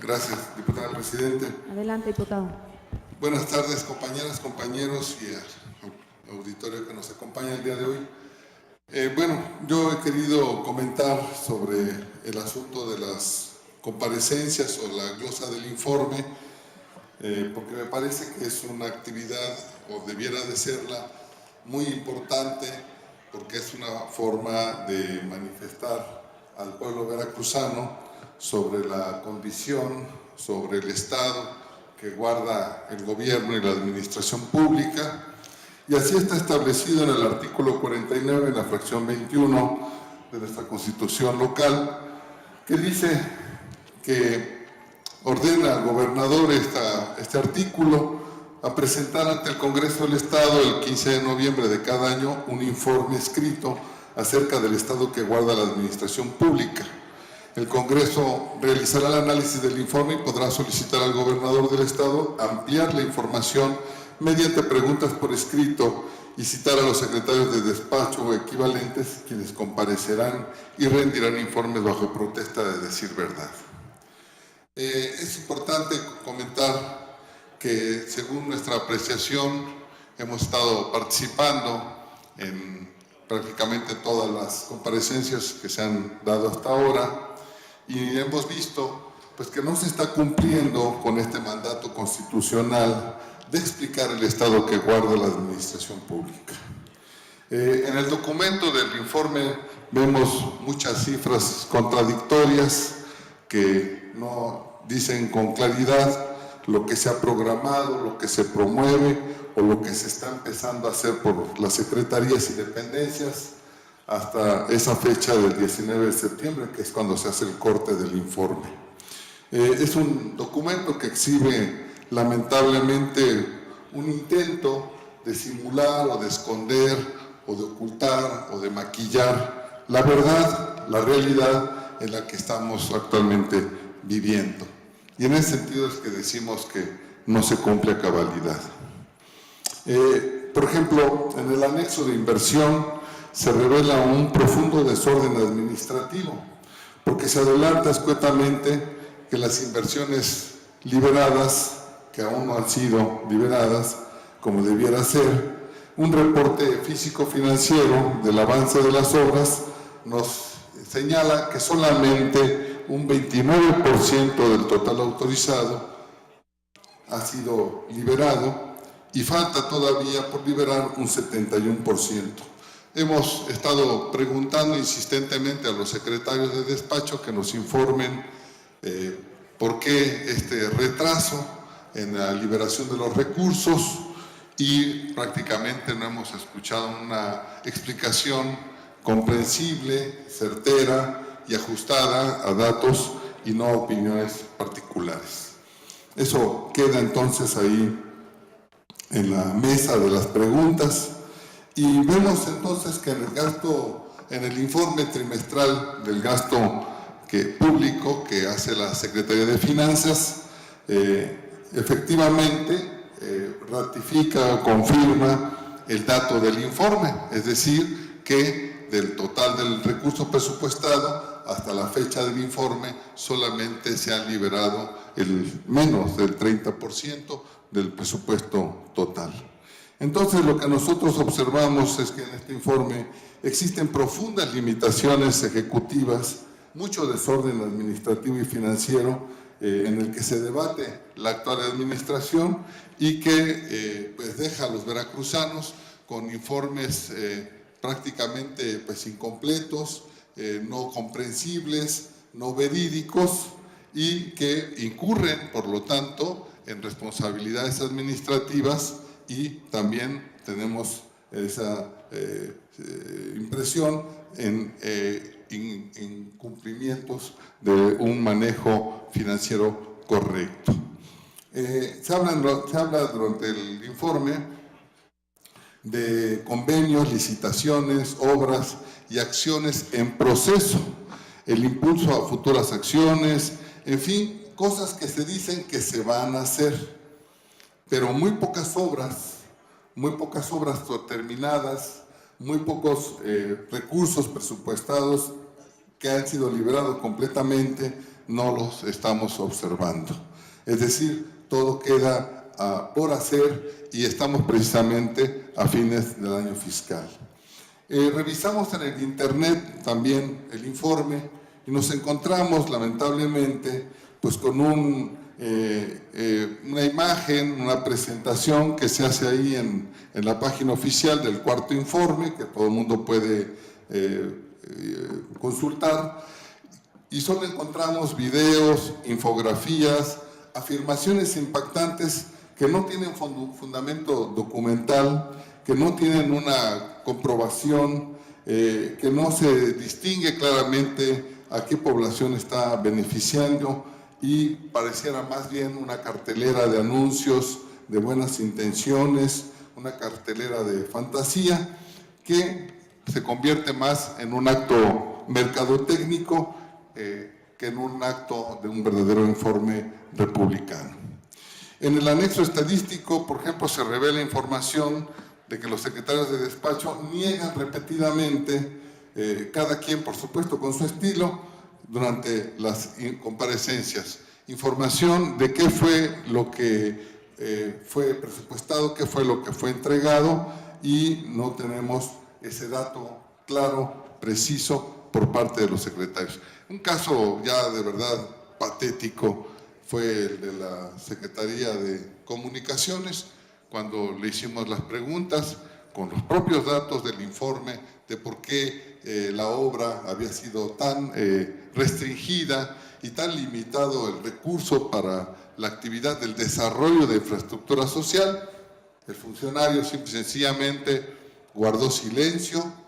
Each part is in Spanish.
Gracias, diputada presidente. Adelante, diputado. Buenas tardes, compañeras, compañeros y al auditorio que nos acompaña el día de hoy. Yo he querido comentar sobre el asunto de las comparecencias o la glosa del informe, porque me parece que es una actividad, o debiera de serla, muy importante, porque es una forma de manifestar al pueblo veracruzano sobre la condición, sobre el estado que guarda el gobierno y la administración pública, y así está establecido en el artículo 49, en la fracción 21 de nuestra Constitución local, que dice que ordena al gobernador este artículo a presentar ante el Congreso del Estado el 15 de noviembre de cada año un informe escrito acerca del estado que guarda la administración pública. El Congreso realizará el análisis del informe y podrá solicitar al gobernador del estado ampliar la información mediante preguntas por escrito y citar a los secretarios de despacho o equivalentes, quienes comparecerán y rendirán informes bajo protesta de decir verdad. Es importante comentar que, según nuestra apreciación, hemos estado participando en prácticamente todas las comparecencias que se han dado hasta ahora, y hemos visto pues, que no se está cumpliendo con este mandato constitucional de explicar el estado que guarda la administración pública. En el documento del informe vemos muchas cifras contradictorias que no dicen con claridad lo que se ha programado, lo que se promueve o lo que se está empezando a hacer por las secretarías y dependencias hasta esa fecha del 19 de septiembre, que es cuando se hace el corte del informe. Es un documento que exhibe lamentablemente un intento de simular o de esconder o de ocultar o de maquillar la verdad, la realidad en la que estamos actualmente viviendo. Y en ese sentido es que decimos que no se cumple a cabalidad. Por ejemplo, en el anexo de inversión se revela un profundo desorden administrativo, porque se adelanta escuetamente que las inversiones liberadas, que aún no han sido liberadas como debiera ser, un reporte físico-financiero del avance de las obras nos señala que solamente un 29% del total autorizado ha sido liberado y falta todavía por liberar un 71%. Hemos estado preguntando insistentemente a los secretarios de despacho que nos informen por qué este retraso en la liberación de los recursos, y prácticamente no hemos escuchado una explicación comprensible, certera y ajustada a datos y no a opiniones particulares. Eso queda entonces ahí en la mesa de las preguntas. Y vemos entonces que en el informe trimestral del gasto público que hace la Secretaría de Finanzas, efectivamente ratifica o confirma el dato del informe, es decir, que del total del recurso presupuestado hasta la fecha del informe solamente se ha liberado el menos del 30% del presupuesto total. Entonces, lo que nosotros observamos es que en este informe existen profundas limitaciones ejecutivas, mucho desorden administrativo y financiero en el que se debate la actual administración y que pues deja a los veracruzanos con informes prácticamente pues, incompletos, no comprensibles, no verídicos, y que incurren, por lo tanto, en responsabilidades administrativas. Y también tenemos esa impresión en incumplimientos de un manejo financiero correcto. Se habla durante el informe de convenios, licitaciones, obras y acciones en proceso, el impulso a futuras acciones, en fin, cosas que se dicen que se van a hacer, pero muy pocas obras terminadas, muy pocos recursos presupuestados que han sido liberados completamente no los estamos observando. Es decir, todo queda por hacer y estamos precisamente a fines del año fiscal. Revisamos en el internet también el informe y nos encontramos lamentablemente pues con una imagen, una presentación que se hace ahí en la página oficial del cuarto informe, que todo el mundo puede consultar, y solo encontramos videos, infografías, afirmaciones impactantes que no tienen fundamento documental, que no tienen una comprobación, que no se distingue claramente a qué población está beneficiando y pareciera más bien una cartelera de anuncios, de buenas intenciones, una cartelera de fantasía que se convierte más en un acto mercadotécnico que en un acto de un verdadero informe republicano. En el anexo estadístico, por ejemplo, se revela información de que los secretarios de despacho niegan repetidamente, cada quien por supuesto con su estilo, durante las comparecencias, información de qué fue lo que fue presupuestado, qué fue lo que fue entregado, y no tenemos ese dato claro, preciso, por parte de los secretarios. Un caso ya de verdad patético fue el de la Secretaría de Comunicaciones, cuando le hicimos las preguntas con los propios datos del informe de por qué la obra había sido tan restringida y tan limitado el recurso para la actividad del desarrollo de infraestructura social. El funcionario simple y sencillamente guardó silencio,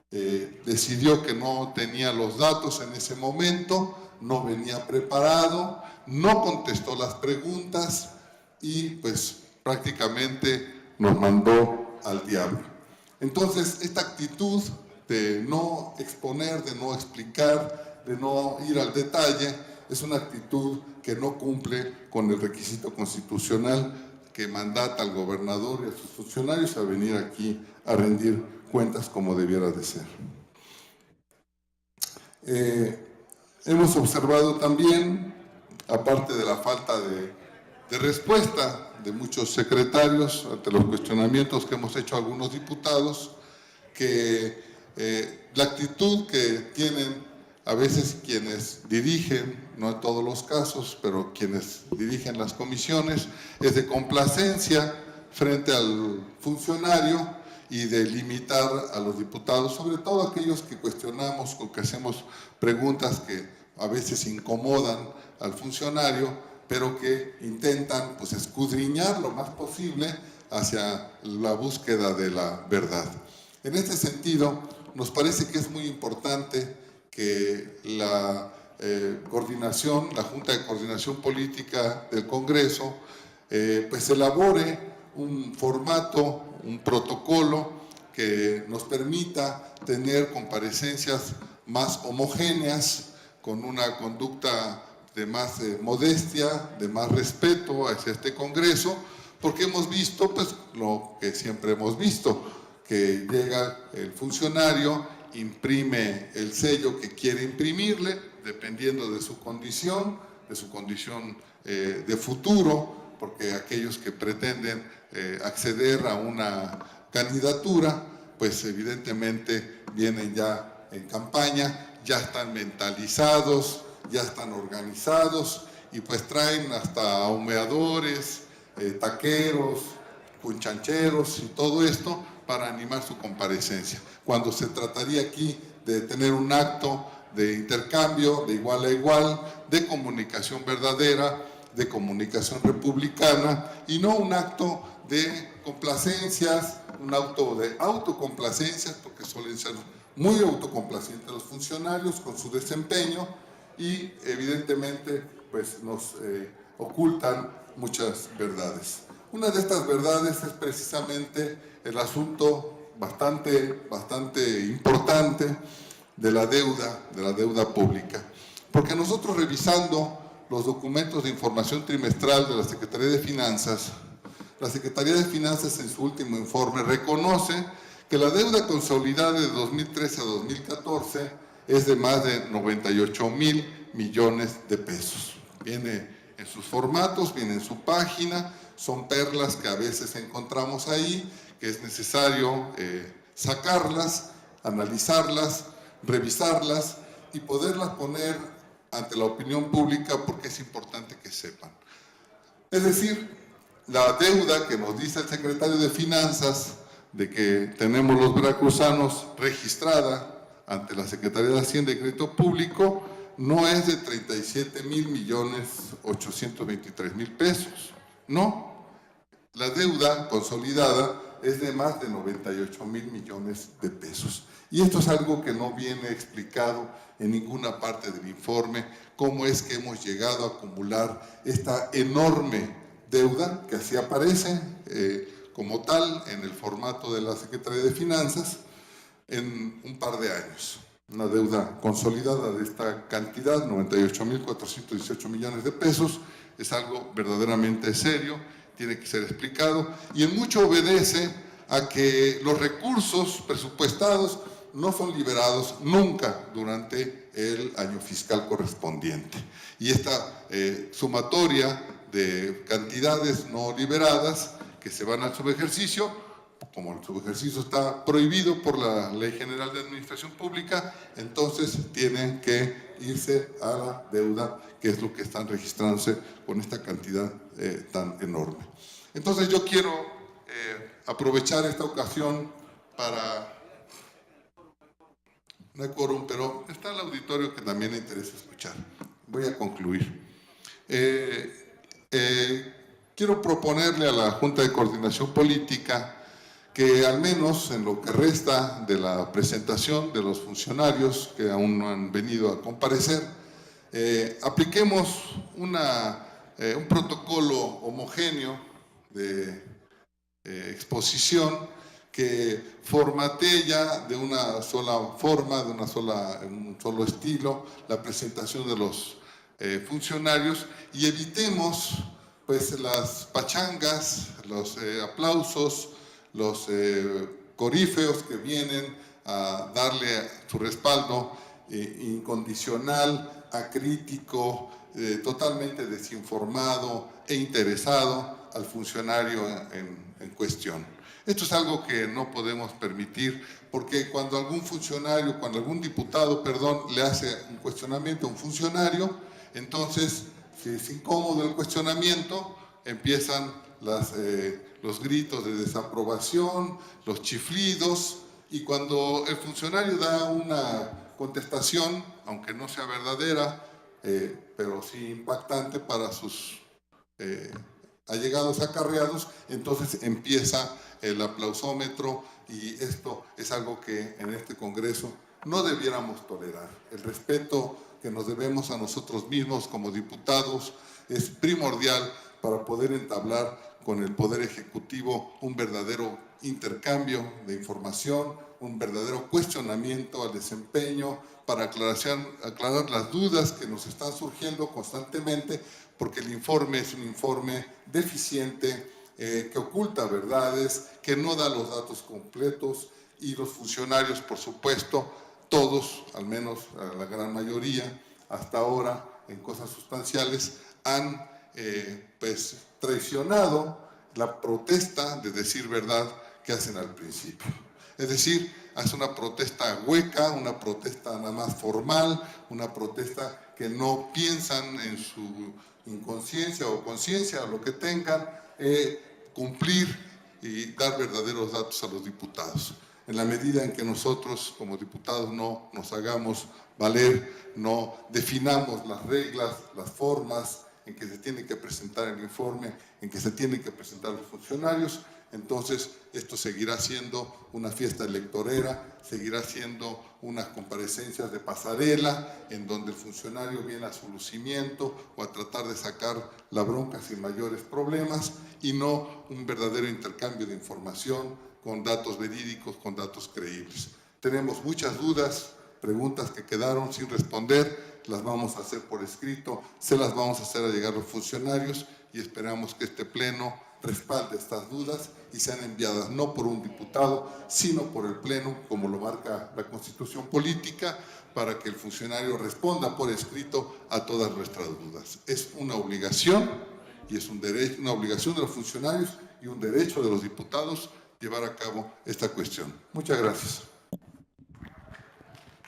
decidió que no tenía los datos en ese momento, no venía preparado, no contestó las preguntas y pues prácticamente nos mandó al diablo. Entonces, esta actitud de no exponer, de no explicar, de no ir al detalle, es una actitud que no cumple con el requisito constitucional que mandata al gobernador y a sus funcionarios a venir aquí a rendir cuentas como debiera de ser. Hemos observado también, aparte de la falta de respuesta de muchos secretarios ante los cuestionamientos que hemos hecho a algunos diputados, que la actitud que tienen a veces quienes dirigen, no en todos los casos, pero quienes dirigen las comisiones, es de complacencia frente al funcionario y de limitar a los diputados, sobre todo aquellos que cuestionamos o que hacemos preguntas que a veces incomodan al funcionario, pero que intentan pues escudriñar lo más posible hacia la búsqueda de la verdad. En este sentido, nos parece que es muy importante que la coordinación, la Junta de Coordinación Política del Congreso, pues elabore un formato, un protocolo que nos permita tener comparecencias más homogéneas, con una conducta de más modestia, de más respeto hacia este Congreso, porque hemos visto pues lo que siempre hemos visto, que llega el funcionario, imprime el sello que quiere imprimirle, dependiendo de su condición de futuro, porque aquellos que pretenden acceder a una candidatura, pues evidentemente vienen ya en campaña, ya están mentalizados, ya están organizados y pues traen hasta humeadores, taqueros, cunchancheros y todo esto para animar su comparecencia. Cuando se trataría aquí de tener un acto de intercambio de igual a igual, de comunicación verdadera, de comunicación republicana y no un acto de complacencias, un acto de autocomplacencias, porque suelen ser muy autocomplacientes los funcionarios con su desempeño y evidentemente pues nos ocultan muchas verdades. Una de estas verdades es precisamente el asunto bastante importante de la deuda pública. Porque nosotros revisando los documentos de información trimestral de la Secretaría de Finanzas, la Secretaría de Finanzas en su último informe reconoce que la deuda consolidada de 2013 a 2014 es de más de 98,000 millones de pesos. Viene en sus formatos, viene en su página, son perlas que a veces encontramos ahí, que es necesario sacarlas, analizarlas, revisarlas y poderlas poner ante la opinión pública porque es importante que sepan. Es decir, la deuda que nos dice el secretario de Finanzas de que tenemos los veracruzanos registrada ante la Secretaría de Hacienda y Crédito Público no es de 37,823,000 pesos. No, la deuda consolidada es de más de 98,000 millones de pesos. Y esto es algo que no viene explicado en ninguna parte del informe, cómo es que hemos llegado a acumular esta enorme deuda que así aparece como tal en el formato de la Secretaría de Finanzas en un par de años. Una deuda consolidada de esta cantidad, 98,418 millones de pesos, es algo verdaderamente serio, tiene que ser explicado y en mucho obedece a que los recursos presupuestados no son liberados nunca durante el año fiscal correspondiente. Y esta sumatoria de cantidades no liberadas que se van al subejercicio, como el subejercicio está prohibido por la Ley General de Administración Pública, entonces tienen que irse a la deuda, que es lo que están registrándose con esta cantidad tan enorme. Entonces yo quiero aprovechar esta ocasión para... No hay quórum, pero está el auditorio que también le interesa escuchar. Voy a concluir. Quiero proponerle a la Junta de Coordinación Política que al menos en lo que resta de la presentación de los funcionarios que aún no han venido a comparecer, apliquemos un protocolo homogéneo de exposición que formatee ya de una sola forma, en un solo estilo, la presentación de los funcionarios y evitemos pues las pachangas, los aplausos, los corífeos que vienen a darle su respaldo incondicional, acrítico, totalmente desinformado e interesado al funcionario en cuestión. Esto es algo que no podemos permitir porque cuando algún funcionario, cuando algún diputado, le hace un cuestionamiento a un funcionario, entonces si es incómodo el cuestionamiento, empiezan los gritos de desaprobación, los chiflidos, y cuando el funcionario da una contestación, aunque no sea verdadera, pero sí impactante para sus allegados acarreados, entonces empieza el aplausómetro y esto es algo que en este Congreso no debiéramos tolerar. El respeto que nos debemos a nosotros mismos como diputados es primordial para poder entablar con el Poder Ejecutivo un verdadero intercambio de información, un verdadero cuestionamiento al desempeño para aclarar las dudas que nos están surgiendo constantemente, porque el informe es un informe deficiente, que oculta verdades, que no da los datos completos y los funcionarios, por supuesto, todos, al menos la gran mayoría, hasta ahora en cosas sustanciales, han pues traicionado la protesta de decir verdad que hacen al principio. Es decir, hace una protesta hueca, una protesta nada más formal, una protesta que no piensan en su inconsciencia o conciencia, lo que tengan, cumplir y dar verdaderos datos a los diputados. En la medida en que nosotros como diputados no nos hagamos valer, no definamos las reglas, las formas en que se tiene que presentar el informe, en que se tienen que presentar los funcionarios, entonces esto seguirá siendo una fiesta electorera, seguirá siendo unas comparecencias de pasarela en donde el funcionario viene a su lucimiento o a tratar de sacar la bronca sin mayores problemas y no un verdadero intercambio de información con datos verídicos, con datos creíbles. Tenemos muchas dudas, preguntas que quedaron sin responder, las vamos a hacer por escrito, se las vamos a hacer a llegar a los funcionarios y esperamos que este pleno respalde estas dudas y sean enviadas no por un diputado, sino por el Pleno, como lo marca la Constitución Política, para que el funcionario responda por escrito a todas nuestras dudas. Es una obligación y es un derecho, una obligación de los funcionarios y un derecho de los diputados llevar a cabo esta cuestión. Muchas gracias.